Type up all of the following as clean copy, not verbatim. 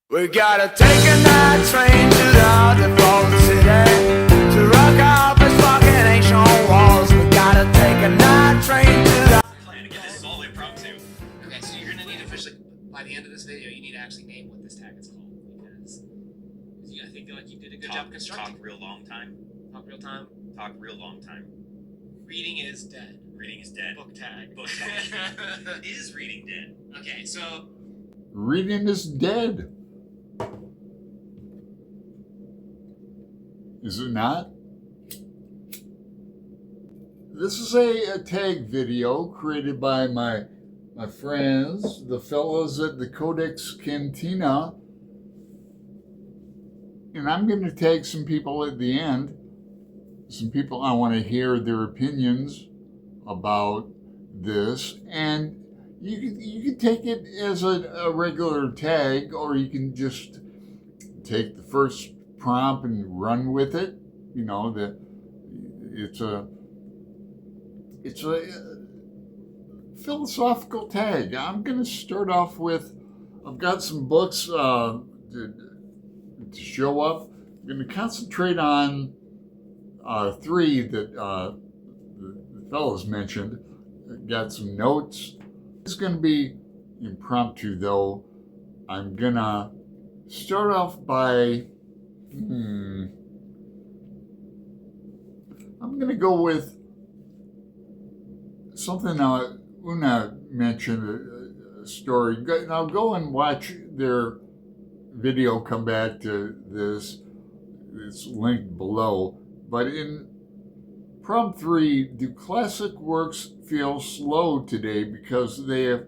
We gotta take a night train to the underground city to rock out this fucking ancient walls. We gotta take a night train to the. Plan to get this all impromptu. Okay, so you're gonna need to officially, by the end of this video, you need to actually name what this tag is called, because I think like you did a good job constructing. Talk real long time. Talk real time. Talk real long time. Reading is dead. Reading is dead. Book tag. Book tag. Is reading dead? Okay, so Reading is dead. Is it not? This is a tag video created by my friends, the fellows at the Codex Cantina. And I'm going to tag some people at the end. Some people I want to hear their opinions about this. And you can take it as a regular tag, or you can just take the first prompt and run with it. You know, that it's a philosophical tag. I'm going to start off with, I've got some books to show up. I'm going to concentrate on three that the fellows mentioned. Got some notes. It's going to be impromptu, though. I'm going to start off by I'm going to go with something Una mentioned, a story. Now go and watch their video, come back to this. It's linked below. But in prompt 3, do classic works feel slow today because they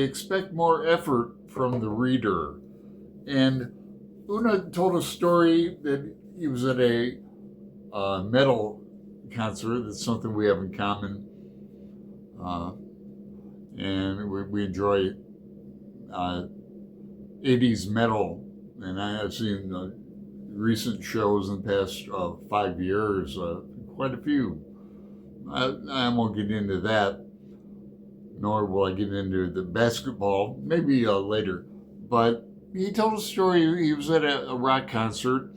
expect more effort from the reader? And Una told a story that he was at a metal concert. That's something we have in common. And we enjoy 80s metal. And I have seen recent shows in the past 5 years, quite a few. I won't get into that, nor will I get into the basketball, maybe later. But he told a story. He was at a rock concert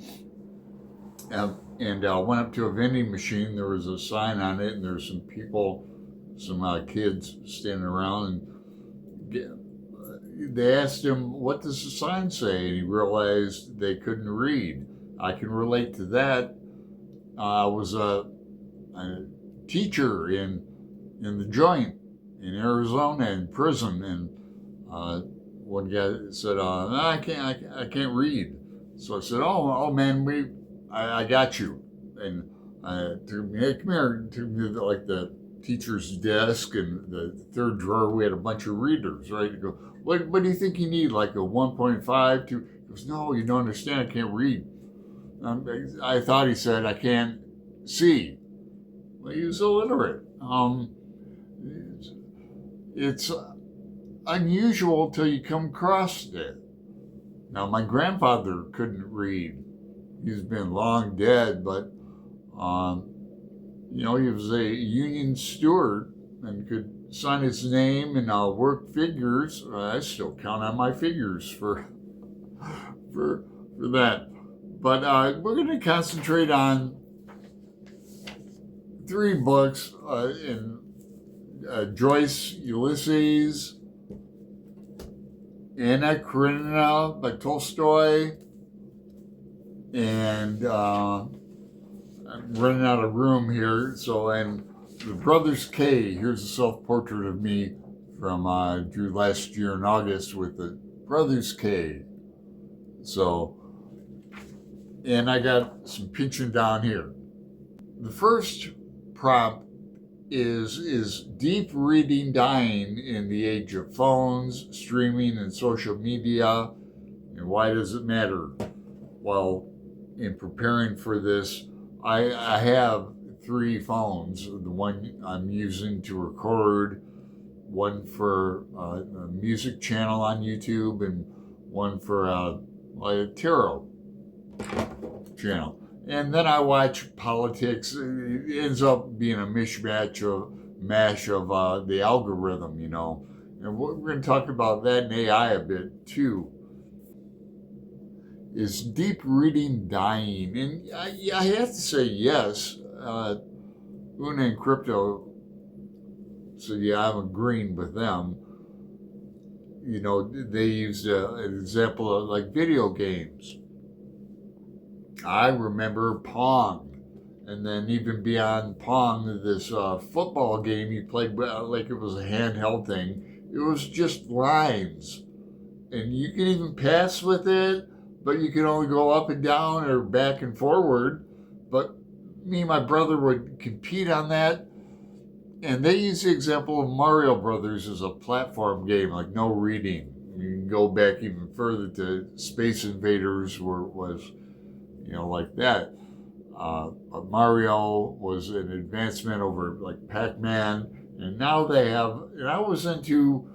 and went up to a vending machine. There was a sign on it, and there were some people, some kids standing around, and they asked him, "What does the sign say?" And he realized they couldn't read. I can relate to that. I was a teacher in the Joint in Arizona, in prison, and one guy said, "I can't read." So I said, "Oh man, I got you." And took me, "Hey, come here," took me to like the teacher's desk, and the third drawer we had a bunch of readers, right? You go, what do you think you need? Like a 1.5 to? He goes, "No, you don't understand. I can't read." I thought he said, "I can't see." Well, he was illiterate. It's unusual till you come across it. Now, my grandfather couldn't read. He's been long dead, but he was a Union steward and could sign his name and work figures. I still count on my figures for that. But we're going to concentrate on 3 books in Joyce Ulysses, Anna Karenina by Tolstoy, and I'm running out of room here. And The Brothers K. Here's a self-portrait of me from drew last year in August with the Brothers K. And I got some pinching down here. The first prompt is deep reading dying in the age of phones, streaming, and social media? And why does it matter? Well, in preparing for this, I have 3 phones. The one I'm using to record, one for a music channel on YouTube, and one for a tarot channel. And then I watch politics. It ends up being a mash of the algorithm, And we're going to talk about that in AI a bit too. is deep reading dying? And I have to say yes. Una and Krypto, so yeah, I'm agreeing with them. You know, they used an example of like video games. I remember Pong, and then even beyond Pong, this football game you played like it was a handheld thing. It was just lines, and you can even pass with it, but you can only go up and down or back and forward. But me and my brother would compete on that, and they use the example of Mario Brothers as a platform game, like no reading. You can go back even further to Space Invaders, where it was, you know, like that. Mario was an advancement over like Pac-Man, and now they have. And I was into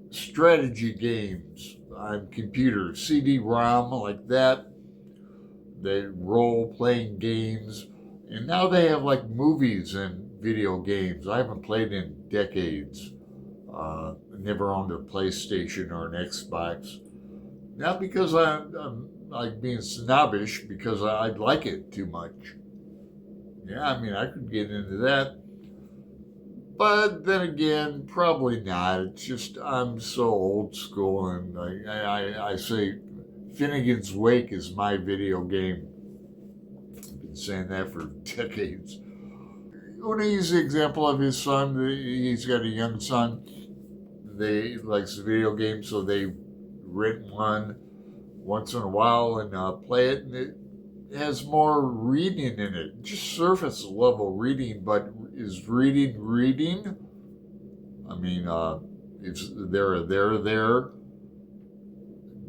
strategy games on computers, CD-ROM like that. They role-playing games, and now they have like movies and video games. I haven't played in decades. Never owned a PlayStation or an Xbox. Not because I'm like being snobbish, because I'd like it too much. Yeah, I mean, I could get into that. But then again, probably not. It's just I'm so old school, and I say Finnegan's Wake is my video game. I've been saying that for decades. Una used the example of his son. He's got a young son. They likes video games, so they rent one once in a while and play it, and it has more reading in it. Just surface level reading, but is reading? I mean, if there.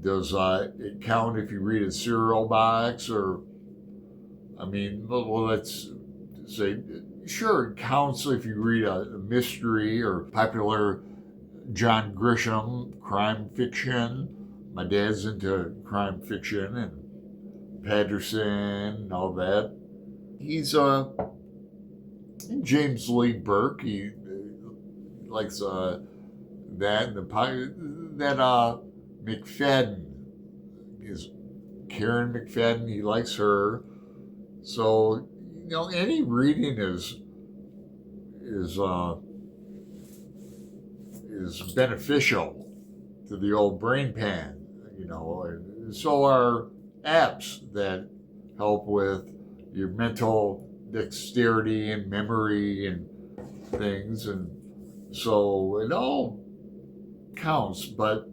Does it count if you read a cereal box? Or, I mean, well, let's say, sure, it counts if you read a mystery or popular John Grisham crime fiction. My dad's into crime fiction and Patterson and all that. He's James Lee Burke. He likes that and that McFadden is Karen McFadden. He likes her. So, you know, any reading is beneficial to the old brain pan, you know. And so are apps that help with your mental dexterity and memory and things. And so it all counts. But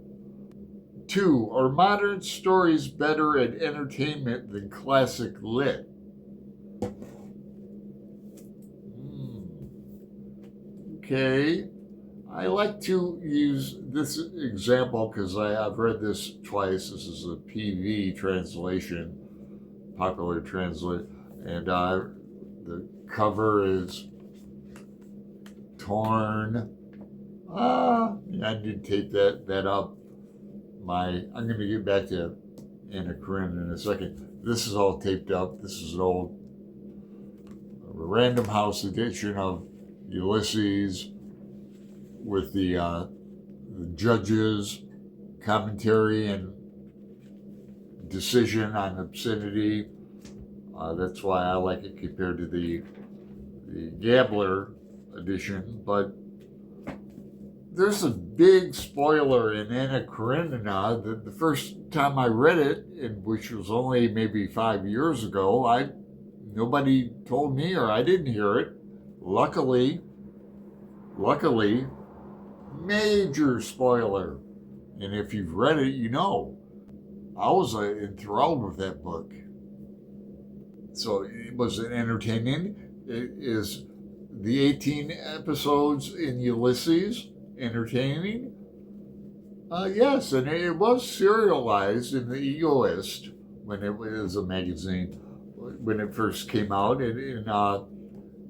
2, are modern stories better at entertainment than classic lit? Okay. I like to use this example because I've read this twice. This is a PV translation, popular translate, and the cover is torn. I need to tape that up. I'm going to get back to Anna Karenina in a second. This is all taped up. This is an old Random House edition of Ulysses with the judge's commentary and decision on obscenity. That's why I like it compared to the Gabler edition. But there's a big spoiler in Anna Karenina that the first time I read it, which was only maybe 5 years ago, nobody told me or I didn't hear it. Luckily, major spoiler. And if you've read it, you know. I was enthralled with that book. So it was entertaining. It is the 18 episodes in Ulysses entertaining? Yes, and it was serialized in The Egoist when it was a magazine when it first came out. In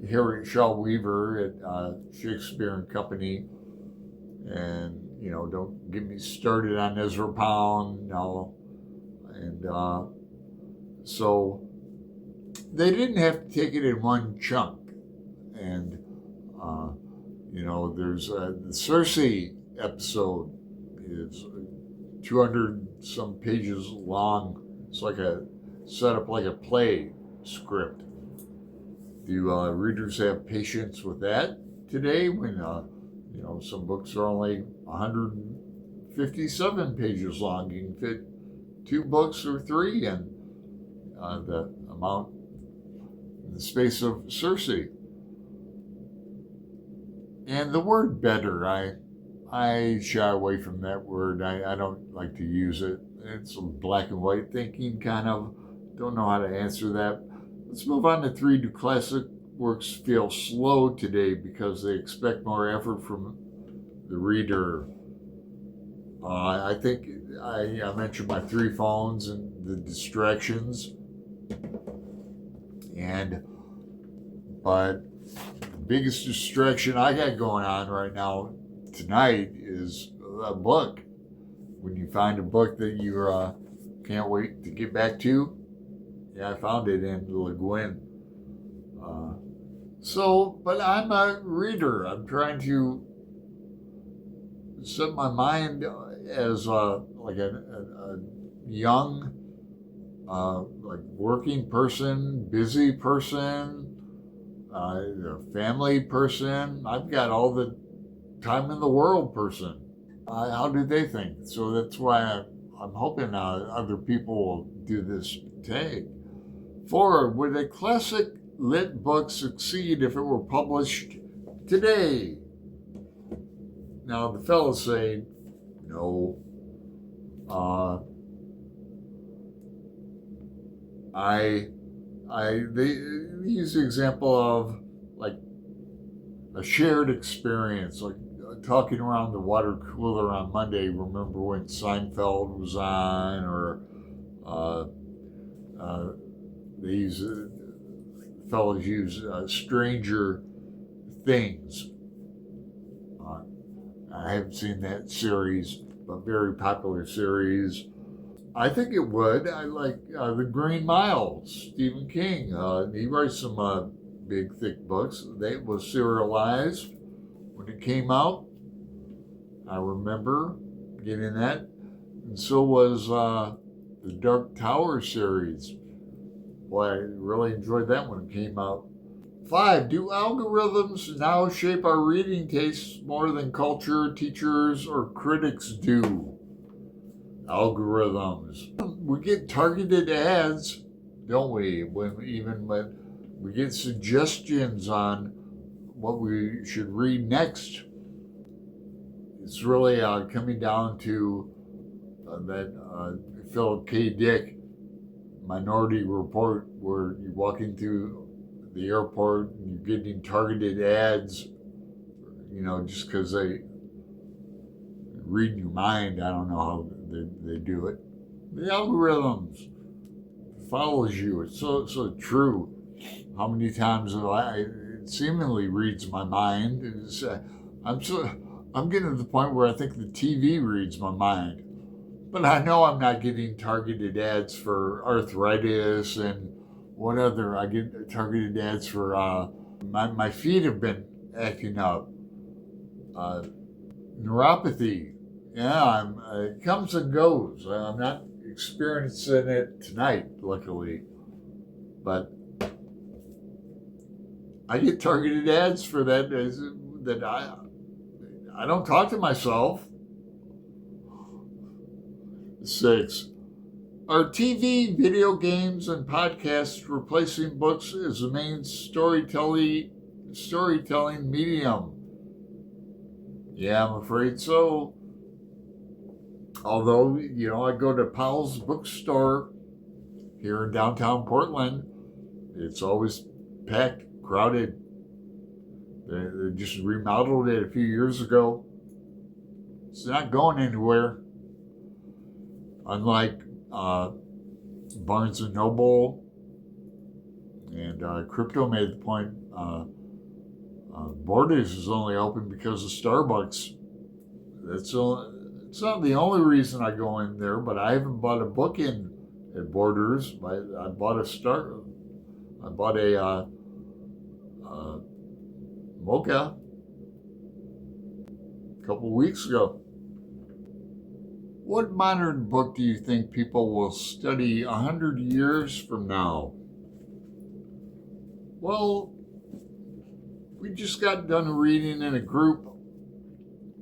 Harriet Shaw Weaver at Shakespeare and Company. And, you know, don't get me started on Ezra Pound. No. And so they didn't have to take it in one chunk. And, you know, there's the Cersei episode is 200 some pages long. It's like a set up like a play script. Do readers have patience with that today when some books are only 157 pages long? You can fit 2 books or 3 in the amount in the space of Cersei. And the word better, I shy away from that word. I don't like to use it. It's some black and white thinking, kind of. Don't know how to answer that. Let's move on to 3. Do classic works feel slow today because they expect more effort from the reader? I think I mentioned my 3 phones and the distractions. But the biggest distraction I got going on right now tonight is a book. When you find a book that you can't wait to get back to, I found it in Le Guin. But I'm a reader. I'm trying to set my mind as like a young, working person, busy person, a family person. I've got all the time in the world person. How do they think? So that's why I'm hoping other people will do this tag. 4. Would a classic lit book succeed if it were published today? Now the fellas say no. They use the example of like a shared experience, like talking around the water cooler on Monday. Remember when Seinfeld was on, or these fellows use Stranger Things. I haven't seen that series, but very popular series. I think it would. I like The Green Mile, Stephen King. He writes some big, thick books. It was serialized when it came out. I remember getting that. And so was the Dark Tower series. Boy, I really enjoyed that when it came out. 5. Do algorithms now shape our reading tastes more than culture, teachers, or critics do? Algorithms. We get targeted ads, don't we? When we get suggestions on what we should read next. It's really coming down to that Philip K. Dick Minority Report, where you're walking through the airport and you're getting targeted ads, just because they read your mind. I don't know how they do it. The algorithms follows you. It's so true. How many times it seemingly reads my mind? I'm getting to the point where I think the TV reads my mind. But I know I'm not getting targeted ads for arthritis and what other. I get targeted ads for my feet have been acting up. Neuropathy. Yeah, it comes and goes. I'm not experiencing it tonight, luckily. But I get targeted ads for that I don't talk to myself. 6. Are TV, video games, and podcasts replacing books as the main storytelling medium? Yeah, I'm afraid so. Although, I go to Powell's bookstore here in downtown Portland. It's always packed, crowded. They just remodeled it a few years ago. It's not going anywhere. Unlike Barnes & Noble and Krypto made the point, Borders is only open because of Starbucks. It's not the only reason I go in there, but I haven't bought a book at Borders. I bought a mocha a couple weeks ago. What modern book do you think people will study 100 years from now? Well, we just got done reading in a group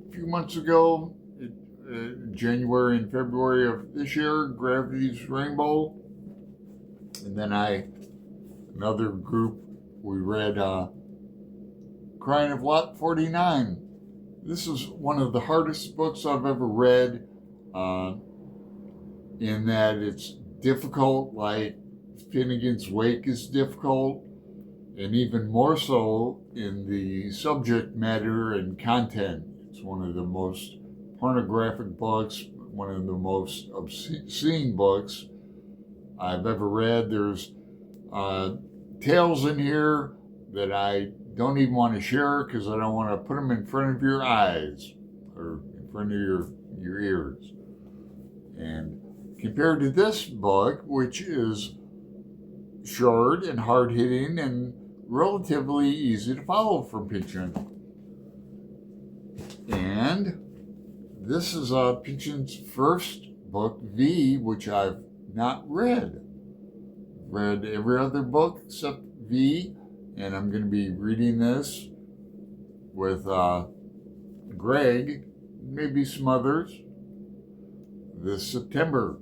a few months ago, January and February of this year, Gravity's Rainbow. And then another group, we read Crying of Lot 49. This is one of the hardest books I've ever read, in that it's difficult, like Finnegan's Wake is difficult, and even more so in the subject matter and content. It's one of the most pornographic books, one of the most obscene books I've ever read. There's tales in here that I don't even want to share because I don't want to put them in front of your eyes or in front of your ears. And compared to this book, which is short and hard-hitting and relatively easy to follow from Pynchon. And this is Pynchon's first book, V, which I've not read. Read every other book except V, and I'm going to be reading this with Greg, maybe some others, this September.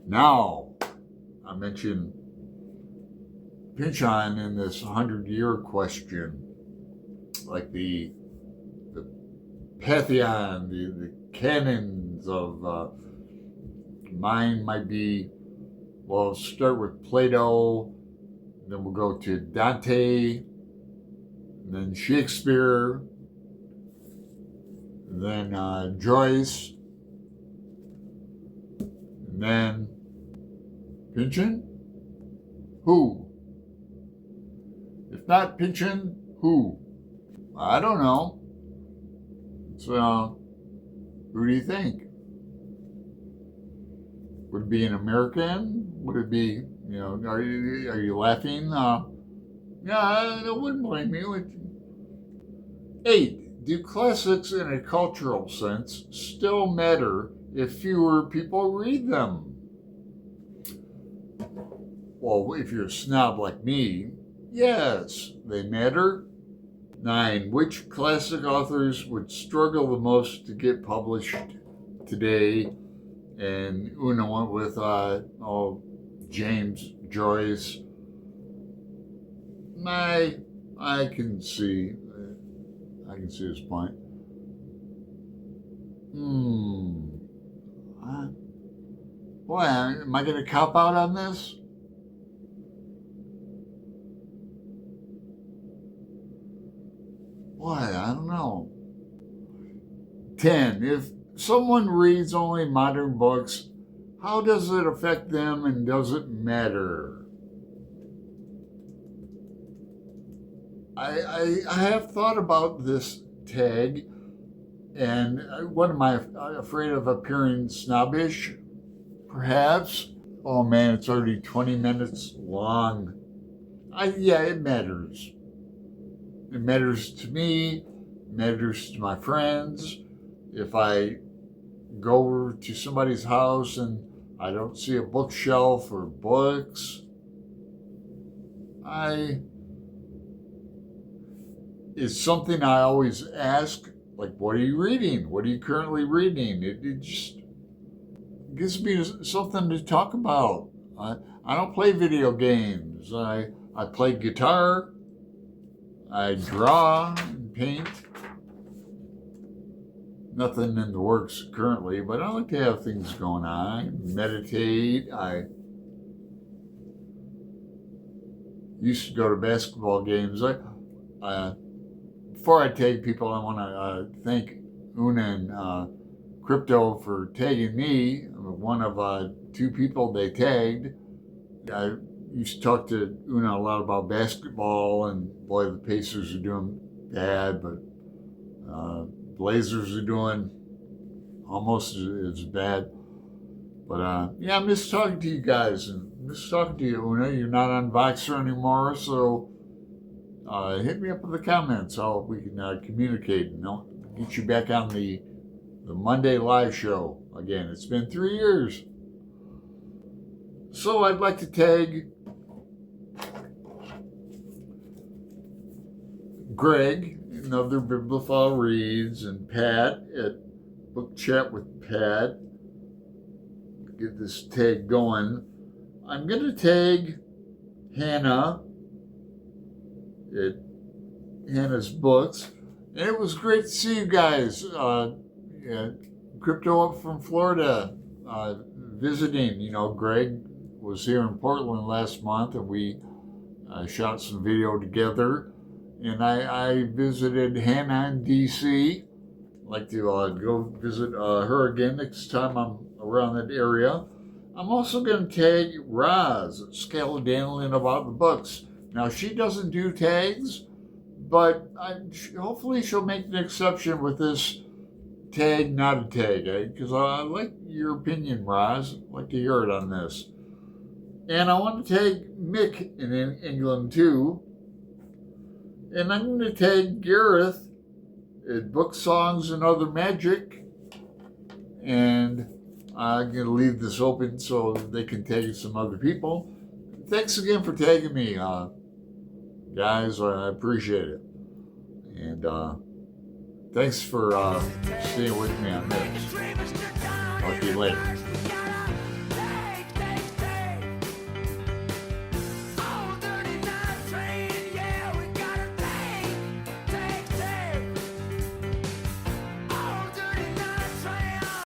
Now, I mentioned Pynchon in this 100-year question, like the pantheon, the canons of mine might be, well, start with Plato, then we'll go to Dante, then Shakespeare, then Joyce, and then Pynchon? Who? If not Pynchon, who? I don't know. So, who do you think? Would it be an American? Would it be, are you laughing? Yeah, I wouldn't blame you. 8. Do classics in a cultural sense still matter if fewer people read them? Well, if you're a snob like me, yes, they matter. 9. Which classic authors would struggle the most to get published today? And Una went with James Joyce. I can see his point. Boy, am I going to cop out on this? Boy, I don't know. 10. If someone reads only modern books, how does it affect them and does it matter? I have thought about this tag, and what am I afraid of appearing snobbish? Perhaps. Oh man, it's already 20 minutes long. Yeah, it matters. It matters to me, it matters to my friends. If I go over to somebody's house and I don't see a bookshelf or books, it's something I always ask, like, what are you reading? What are you currently reading? It just gives me something to talk about. I don't play video games. I play guitar. I draw and paint. Nothing in the works currently, but I like to have things going on. I meditate. I used to go to basketball games. Before I tag people, I want to thank Una and Krypto for tagging me. I'm one of 2 people they tagged. I used to talk to Una a lot about basketball, and boy, the Pacers are doing bad, but Blazers are doing almost as bad. But yeah, I miss talking to you guys, and miss talking to you, Una. You're not on Voxer anymore, so hit me up in the comments so we can communicate and get you back on the the Monday live show. Again, it's been 3 years. So I'd like to tag Greg, another Bibliophile Reads, and Pat at Book Chat with Pat. Get this tag going. I'm going to tag Hannah at Hannah's Books. And it was great to see you guys. Krypto up from Florida visiting. You know, Greg was here in Portland last month, and we shot some video together. And I visited Hannah in D.C. I'd like to go visit her again next time I'm around that area. I'm also going to tag Roz at Scaladaddling about the books. Now, she doesn't do tags, but hopefully she'll make an exception with this tag, not a tag, because I like your opinion, Roz. I'd like to hear it on this. And I want to tag Mick in England, too. And I'm going to tag Gareth at Book Songs and Other Magic. And I'm going to leave this open so they can tag some other people. Thanks again for tagging me, guys. I appreciate it. And thanks for staying with me on this. Talk to you later.